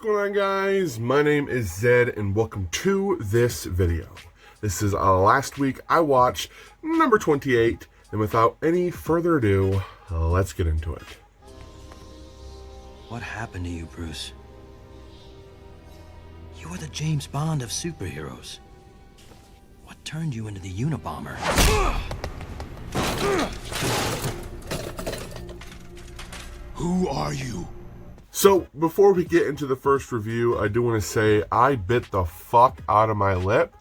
going on, guys? My name is Zed and welcome to this video. This is last week I watched number 28, and without any further ado, let's get into it. What happened to you, Bruce? You were the James Bond of superheroes. What turned you into the Unabomber? Who are you? So, before we get into the first review, I do want to say I bit the fuck out of my lip.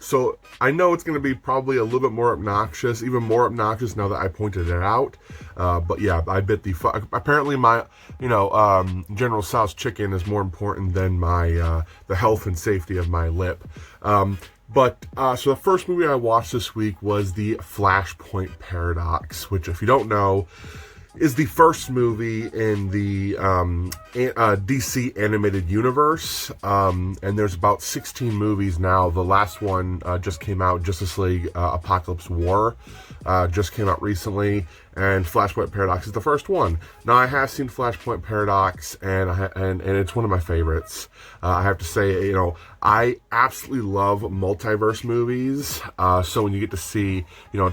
So, I know it's going to be probably a little bit more obnoxious, even more obnoxious now that I pointed it out. But yeah, I bit the fuck. Apparently my, General Tso's chicken is more important than my, the health and safety of my lip. So the first movie I watched this week was the Flashpoint Paradox, which, if you don't know, is the first movie in the DC animated universe, and there's about 16 movies now. The last one just came out, Justice League Apocalypse War, just came out recently, and Flashpoint Paradox is the first one. Now, I have seen Flashpoint Paradox, and it's one of my favorites. I have to say, I absolutely love multiverse movies, so when you get to see,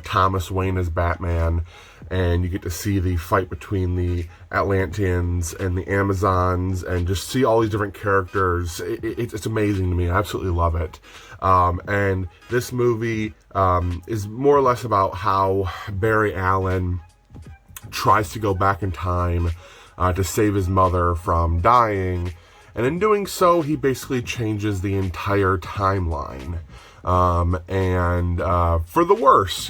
Thomas Wayne as Batman, and you get to see the fight between the Atlanteans and the Amazons, and just see all these different characters. It's amazing to me. I absolutely love it. And this movie is more or less about how Barry Allen tries to go back in time to save his mother from dying. And in doing so, he basically changes the entire timeline. For the worse,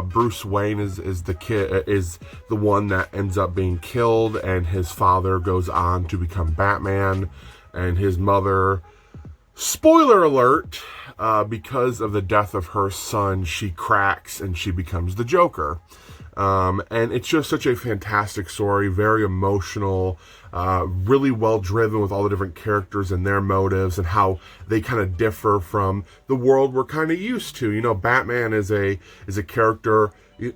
Bruce Wayne is the one that ends up being killed, and his father goes on to become Batman, and his mother, spoiler alert, because of the death of her son, she cracks and she becomes the Joker. And it's just such a fantastic story, very emotional, really well driven with all the different characters and their motives and how they kind of differ from the world we're kind of used to. Batman is a character.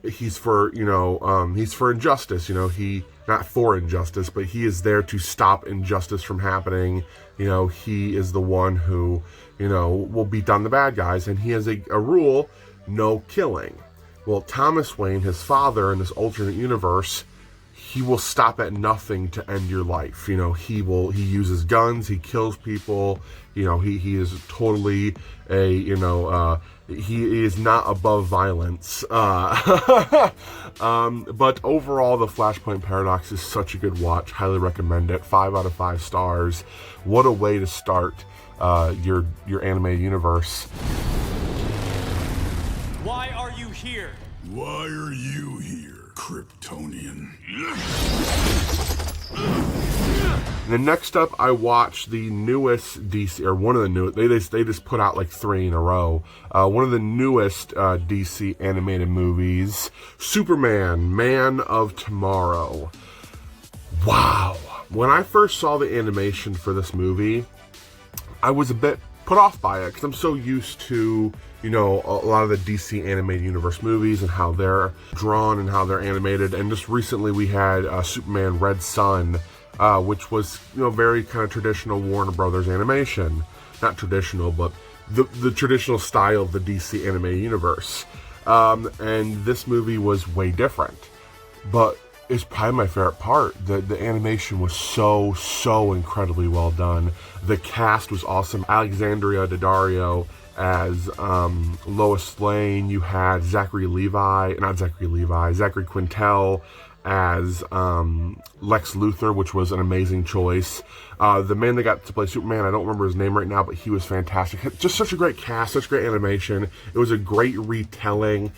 He's for injustice. He not for injustice, but he is there to stop injustice from happening. He is the one who will beat down the bad guys, and he has a rule: no killing. Well, Thomas Wayne, his father, in this alternate universe, he will stop at nothing to end your life. He uses guns, he kills people. He is totally he is not above violence. But overall, the Flashpoint Paradox is such a good watch. Highly recommend it. 5 out of 5 stars. What a way to start your anime universe. Why are you here? Why are you here, Kryptonian? And then next up, I watched the newest DC, or one of the newest, they just put out like 3 in a row. One of the newest DC animated movies, Superman, Man of Tomorrow. Wow. When I first saw the animation for this movie, I was a bit put off by it, because I'm so used to, a lot of the DC animated universe movies and how they're drawn and how they're animated. And just recently we had Superman Red Son, which was, very kind of traditional Warner Brothers animation. Not traditional, but the traditional style of the DC animated universe. And this movie was way different. But it's probably my favorite part. The animation was so incredibly well done. The cast was awesome. Alexandria Daddario as Lois Lane. You had Zachary Quintel as Lex Luthor, which was an amazing choice. The man that got to play Superman, I don't remember his name right now, but he was fantastic. Just such a great cast, such great animation. It was a great retelling.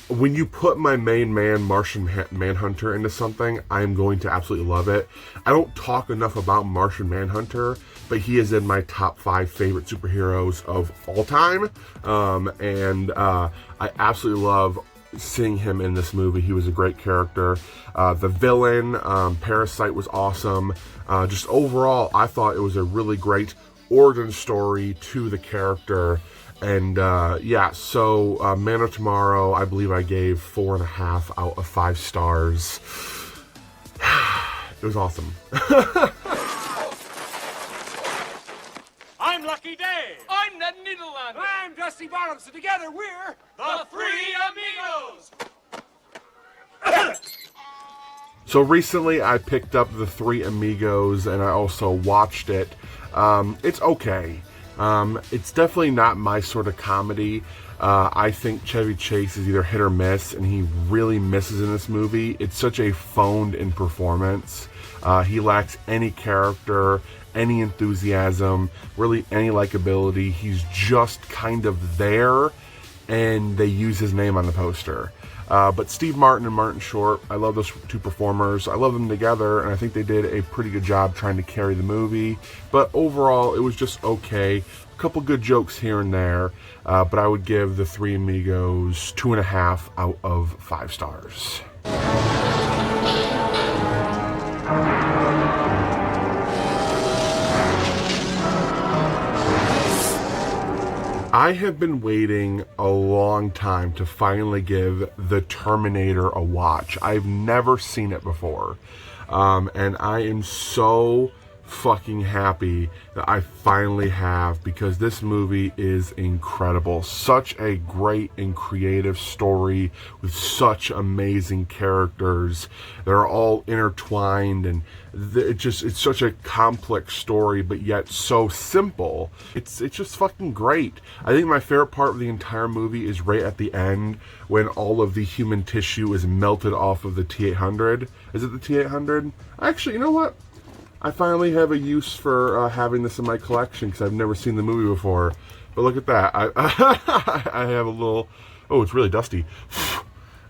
When you put my main man, Martian Manhunter, into something, I'm going to absolutely love it. I don't talk enough about Martian Manhunter, but he is in my top 5 favorite superheroes of all time. I absolutely love seeing him in this movie. He was a great character. The villain, Parasite, was awesome. Just overall, I thought it was a really great origin story to the character. And so Man of Tomorrow, I believe I gave 4.5 out of 5 stars. It was awesome. Rusty Day. I'm Ned Niederlander. I'm Dusty Bottoms, and together we're the Three Amigos. So recently I picked up the Three Amigos and I also watched it. It's okay. It's definitely not my sort of comedy. I think Chevy Chase is either hit or miss, and he really misses in this movie. It's such a phoned-in performance. He lacks any character, any enthusiasm, really any likability. He's just kind of there, and they use his name on the poster. But Steve Martin and Martin Short, I love those two performers. I love them together, and I think they did a pretty good job trying to carry the movie. But overall, it was just okay. A couple good jokes here and there, but I would give the Three Amigos 2.5 out of 5 stars. I have been waiting a long time to finally give the Terminator a watch. I've never seen it before. And I am so fucking happy that I finally have, because this movie is incredible. Such a great and creative story with such amazing characters. They're all intertwined, and it's such a complex story, but yet so simple. It's just fucking great. I think my favorite part of the entire movie is right at the end when all of the human tissue is melted off of the T-800. Is it the T-800? Actually, you know what? I finally have a use for having this in my collection, because I've never seen the movie before. But look at that. I have a little... Oh, it's really dusty.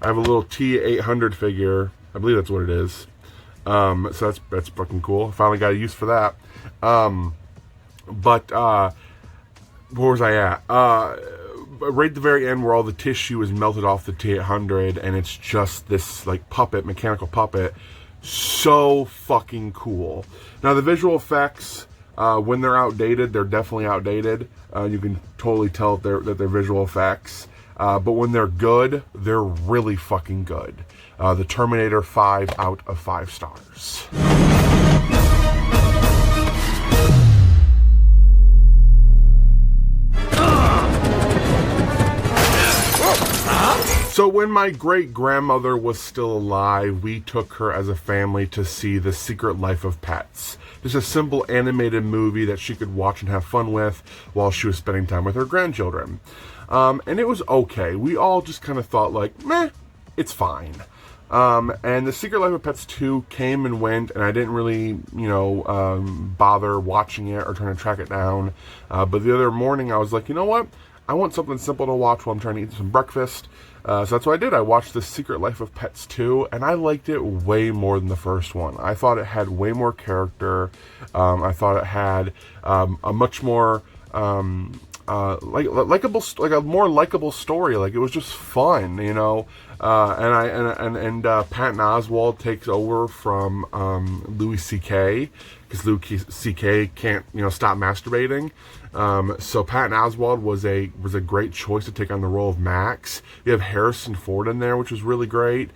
I have a little T-800 figure. I believe that's what it is. So that's fucking cool. I finally got a use for that. But where was I at? Right at the very end, where all the tissue is melted off the T-800, and it's just this like puppet, mechanical puppet. So fucking cool. Now the visual effects, when they're outdated, they're definitely outdated. You can totally tell that they're visual effects. But when they're good, they're really fucking good. The Terminator, 5 out of 5 stars. So when my great-grandmother was still alive, we took her as a family to see The Secret Life of Pets. Just a simple animated movie that she could watch and have fun with while she was spending time with her grandchildren. And it was okay. We all just kind of thought like, meh, it's fine. And The Secret Life of Pets 2 came and went, and I didn't really, bother watching it or trying to track it down. But the other morning I was like, you know what? I want something simple to watch while I'm trying to eat some breakfast. So that's what I did. I watched The Secret Life of Pets 2, and I liked it way more than the first one. I thought it had way more character. I thought it had a much more likable, like a more likable story. Like, it was just fun, you know. And Patton Oswalt takes over from Louis C.K. because Louis C.K. can't stop masturbating. So Patton Oswalt was a great choice to take on the role of Max. You have Harrison Ford in there, which was really great.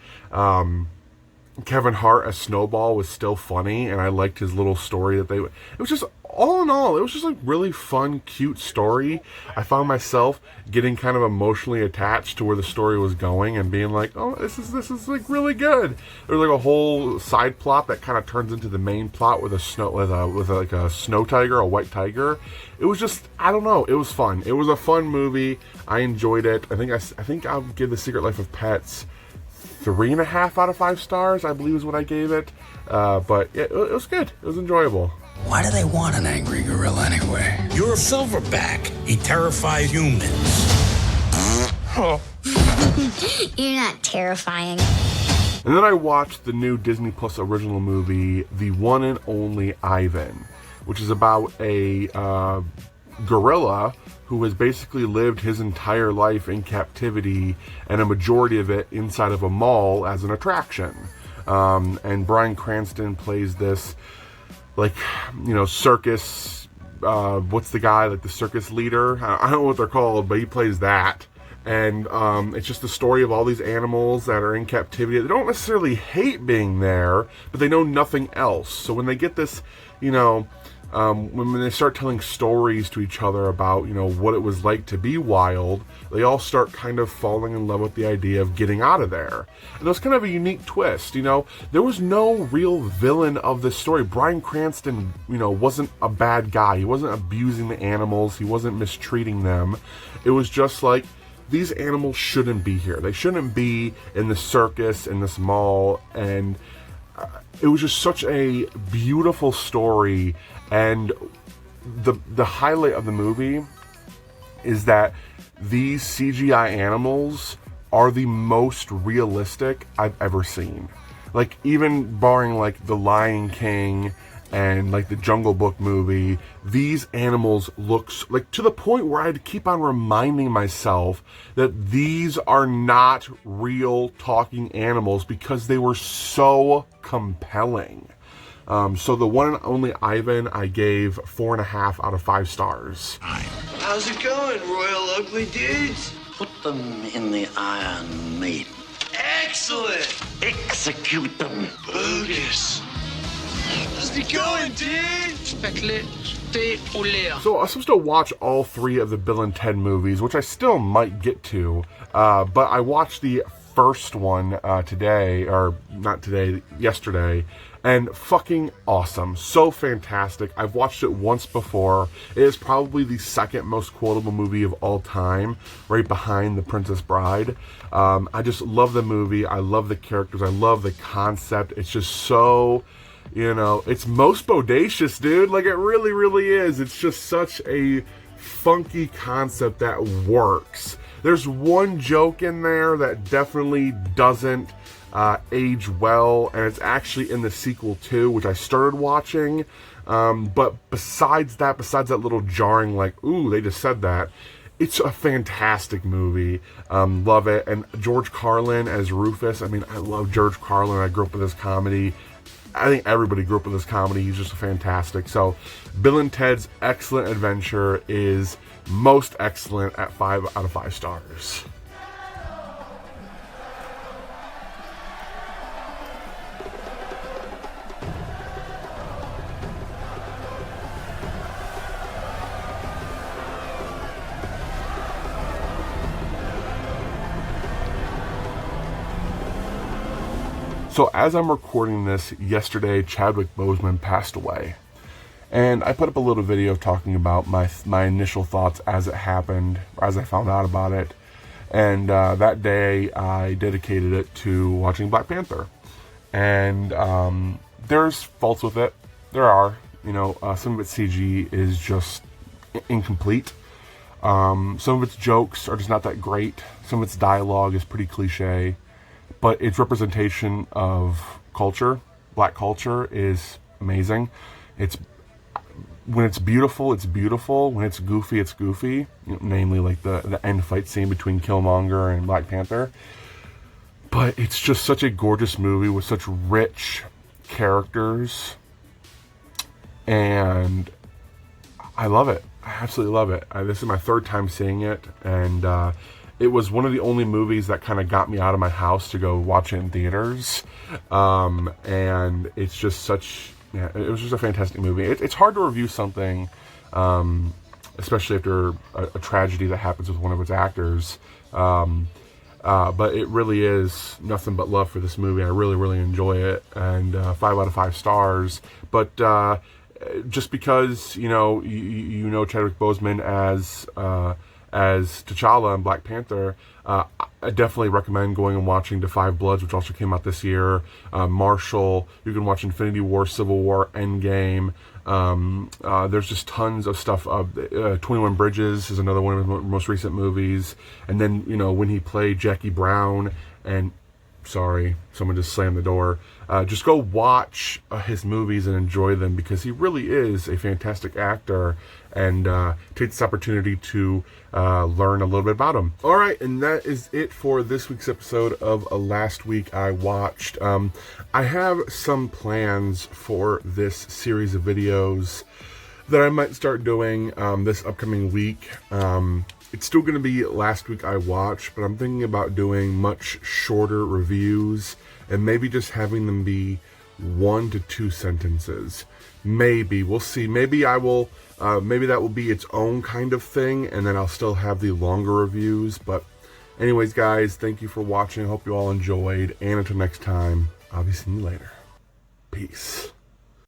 Kevin Hart as Snowball was still funny, and I liked his little story that it was just, all in all, it was just a really fun, cute story. I found myself getting kind of emotionally attached to where the story was going and being like, oh, this is like really good. There's like a whole side plot that kind of turns into the main plot with a snow tiger, a white tiger. It was just, I don't know, it was fun. It was a fun movie. I enjoyed it. I think I'll give The Secret Life of Pets 3.5 out of 5 stars, I believe is what I gave it. But it was good. It was enjoyable. Why do they want an angry gorilla anyway? You're a silverback. He terrifies humans. You're not terrifying. And then I watched the new Disney Plus original movie, The One and Only Ivan, which is about a gorilla who has basically lived his entire life in captivity, and a majority of it inside of a mall as an attraction. And Bryan Cranston plays this, circus, what's the guy, the circus leader? I don't know what they're called, but he plays that. And it's just the story of all these animals that are in captivity. They don't necessarily hate being there, but they know nothing else. So when they get this, when they start telling stories to each other about, you know, what it was like to be wild, they all start kind of falling in love with the idea of getting out of there. And it was kind of a unique twist, you know. There was no real villain of this story. Bryan Cranston, you know, wasn't a bad guy. He wasn't abusing the animals. He wasn't mistreating them. It was just like, these animals shouldn't be here. They shouldn't be in the circus, in this mall, and it was just such a beautiful story. And the highlight of the movie is that these CGI animals are the most realistic I've ever seen. Like, even barring like the Lion King and like the Jungle Book movie, these animals look like, to the point where I had to keep on reminding myself that these are not real talking animals because they were so compelling. So the one and only Ivan, I gave 4.5 out of 5 stars. How's it going, Royal Ugly Dudes? Put them in the Iron Maiden. Excellent! Execute them. Bogus. How's it going, dude? So I was supposed to watch all 3 of the Bill and Ted movies, which I still might get to, but I watched the first one today, or not today, yesterday, and fucking awesome. So fantastic. I've watched it once before. It is probably the second most quotable movie of all time, right behind The Princess Bride. I just love the movie. I love the characters. I love the concept. It's just so, you know, it's most bodacious, dude. Like, it really, really is. It's just such a funky concept that works. There's one joke in there that definitely doesn't age well, and it's actually in the sequel too, which I started watching. But besides that little jarring, like, ooh, they just said that, it's a fantastic movie. Love it. And George Carlin as Rufus, I mean, I love George Carlin. I grew up with his comedy. I think everybody grew up with his comedy. He's just fantastic. So Bill and Ted's Excellent Adventure is most excellent at 5 out of 5 stars. So as I'm recording this, yesterday Chadwick Boseman passed away. And I put up a little video talking about my initial thoughts as it happened, as I found out about it. And that day I dedicated it to watching Black Panther. And there's faults with it. There are. You know, some of its CG is just incomplete. Some of its jokes are just not that great. Some of its dialogue is pretty cliche. But its representation of culture, black culture, is amazing. When it's beautiful, it's beautiful. When it's goofy, it's goofy. You know, namely, like the end fight scene between Killmonger and Black Panther. But it's just such a gorgeous movie with such rich characters. And I love it. I absolutely love it. This is my 3rd time seeing it. And it was one of the only movies that kind of got me out of my house to go watch it in theaters. And it's just such... Yeah, it was just a fantastic movie. It's hard to review something, especially after a tragedy that happens with one of its actors. But it really is nothing but love for this movie. I really, really enjoy it. And 5 out of 5 stars. But just because, you know Chadwick Boseman as T'Challa in Black Panther, I definitely recommend going and watching The Five Bloods, which also came out this year. Marshall, you can watch Infinity War, Civil War, Endgame. There's just tons of stuff. 21 Bridges is another one of his most recent movies. And then, you know, when he played Jackie Brown, and sorry, someone just slammed the door. Just go watch his movies and enjoy them, because he really is a fantastic actor, and take this opportunity to learn a little bit about him. All right, and that is it for this week's episode of Last Week I Watched. I have some plans for this series of videos that I might start doing this upcoming week. It's still going to be Last Week I Watched, but I'm thinking about doing much shorter reviews, and maybe just having them be 1 to 2 sentences. Maybe. We'll see. Maybe I will, maybe that will be its own kind of thing, and then I'll still have the longer reviews. But anyways, guys, thank you for watching. I hope you all enjoyed. And until next time, I'll be seeing you later. Peace.